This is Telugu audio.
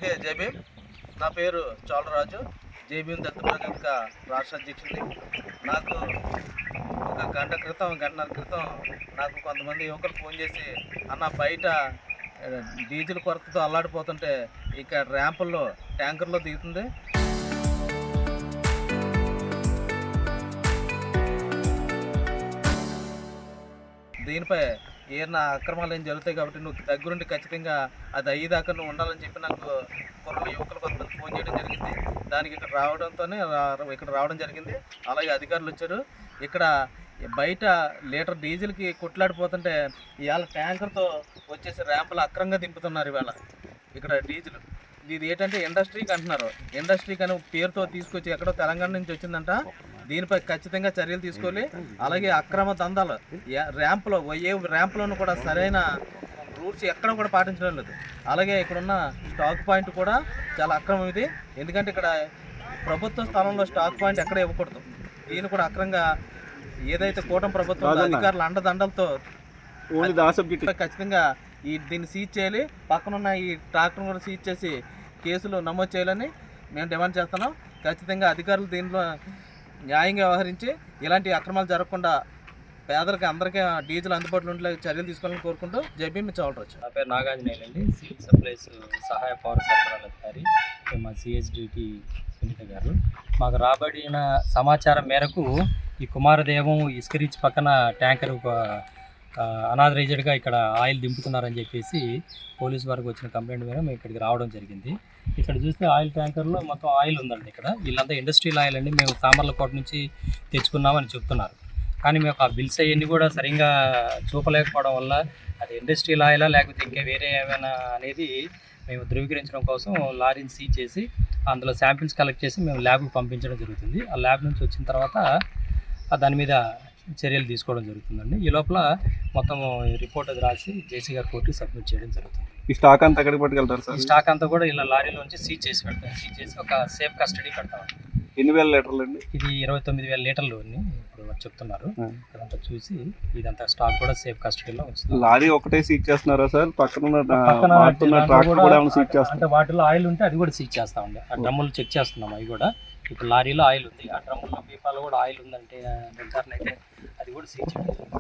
జేబీఎం. నా పేరు చోళరాజు. జేబీఎం దత్తు ప్రగతిక రాష్ట్ర అధ్యక్షుడిని. నాకు ఒక గంటన్నర క్రితం నాకు కొంతమంది యువకులు ఫోన్ చేసి, అన్న బయట డీజిల్ కొరతతో అల్లాడిపోతుంటే ఇక్కడ ర్యాంపుల్లో ట్యాంకర్లో దిగుతుంది, దీనిపై ఏమైనా అక్రమాలు ఏం జరుగుతాయి కాబట్టి నువ్వు దగ్గరుండి ఖచ్చితంగా అది అయ్యేదాకా నువ్వు ఉండాలని చెప్పి నాకు యువకులు కొంతమంది ఫోన్ చేయడం జరిగింది. దానికి ఇక్కడ రావడం జరిగింది. అలాగే అధికారులు వచ్చారు. ఇక్కడ బయట లీటర్ డీజిల్కి కొట్లాడిపోతుంటే ఇవాళ ట్యాంకర్తో వచ్చేసి ర్యాంపులు అక్రమంగా దింపుతున్నారు. ఇవాళ ఇక్కడ డీజిల్ ఇది ఏంటంటే ఇండస్ట్రీకి అంటున్నారు. ఇండస్ట్రీకి అని పేరుతో తీసుకొచ్చి ఎక్కడో తెలంగాణ నుంచి వచ్చిందంట. దీనిపై ఖచ్చితంగా చర్యలు తీసుకోవాలి. అలాగే అక్రమ దందాలు ర్యాంపులో ఏ ర్యాంపులోనూ కూడా సరైన రూల్స్ ఎక్కడ కూడా పాటించడం లేదు. అలాగే ఇక్కడున్న స్టాక్ పాయింట్ కూడా చాలా అక్రమం ఇది. ఎందుకంటే ఇక్కడ ప్రభుత్వ స్థలంలో స్టాక్ పాయింట్ ఎక్కడ ఇవ్వకూడదు. దీన్ని కూడా అక్రమంగా ఏదైతే కూటమి ప్రభుత్వం అధికారుల అండదండలతో ఖచ్చితంగా దీన్ని సీజ్ చేయాలి. పక్కనున్న ఈ ట్రాక్టర్ కూడా సీజ్ చేసి కేసులు నమోదు చేయాలని మేము డిమాండ్ చేస్తున్నాం. ఖచ్చితంగా అధికారులు దీనిలో న్యాయంగా వ్యవహరించి ఇలాంటి అక్రమాలు జరగకుండా పేదలకు అందరికీ డీజిల్ అందుబాటులో ఉండే చర్యలు తీసుకోవాలని కోరుకుంటూ జేబీఎం చోళరాజు. నా పేరు నాగాంజనేయులు అండి. సివిల్ సప్లైస్ సహాయ పౌర సరఫరాల అధికారి. మా సిహెచ్డిటి సునీత గారు మాకు రాబడిన సమాచారం మేరకు ఈ కుమారదేవం ఇసుక రీచ్ పక్కన ట్యాంకర్ అనాథరైజ్డ్గా ఇక్కడ ఆయిల్ దింపుతున్నారని చెప్పేసి పోలీసు వారికి వచ్చిన కంప్లైంట్ మీద మేము ఇక్కడికి రావడం జరిగింది. ఇక్కడ చూస్తే ఆయిల్ ట్యాంకర్లో మొత్తం ఆయిల్ ఉందండి. ఇక్కడ వీళ్ళంతా ఇండస్ట్రియల్ ఆయిల్ అండి, మేము సామర్లకోట నుంచి తెచ్చుకున్నామని చెప్తున్నారు. కానీ మేము ఆ బిల్స్ అవన్నీ కూడా సరిగ్గా చూపలేకపోవడం వల్ల అది ఇండస్ట్రియల్ ఆయిలా లేకపోతే ఇంకా వేరే ఏమైనా అనేది మేము ధృవీకరించడం కోసం లారీని సీజ్ చేసి అందులో శాంపిల్స్ కలెక్ట్ చేసి మేము ల్యాబ్కి పంపించడం జరుగుతుంది. ఆ ల్యాబ్ నుంచి వచ్చిన తర్వాత దాని మీద చర్యలు తీసుకోవడం జరుగుతుందండి. ఈ లోపల మొత్తం రిపోర్ట్ అది రాసి జేసీ గారి కోర్టుకి సబ్మిట్ చేయడం జరుగుతుంది. ఈ స్టాక్ అంతా ఎక్కడికి పట్టుకెళ్తారు సార్? ఈ స్టాక్ అంతా కూడా ఇలా లారీలోంచి సీజ్ చేసి పెడతాం. సీజ్ చేసి ఒక సేఫ్ కస్టడీ పెడతాం. ఎన్ని వేల లీటర్లు అండి? ఇది 29,000 లీటర్లు అని ఇప్పుడు చెప్తున్నారు. అదంతా చూసి ఇదంతా స్టాక్ కూడా సేఫ్ కస్టడీలో ఉంచుతాం. లారీ ఒకటే సీజ్ చేస్తున్నారా సార్? పక్కన అంటే వాటిలో ఆయిల్ ఉంటే అది కూడా సీజ్ చేస్తామండి. ఆ డ్రమ్ములు చెక్ చేస్తున్నాం. అవి కూడా ఇప్పుడు లారీలో ఆయిల్ ఉంది, ఆ డ్రమ్ముల్లో పీపాలో కూడా ఆయిల్ ఉందంటే నిర్ధారణ అయితే అది కూడా సీజ్ చేయాలి.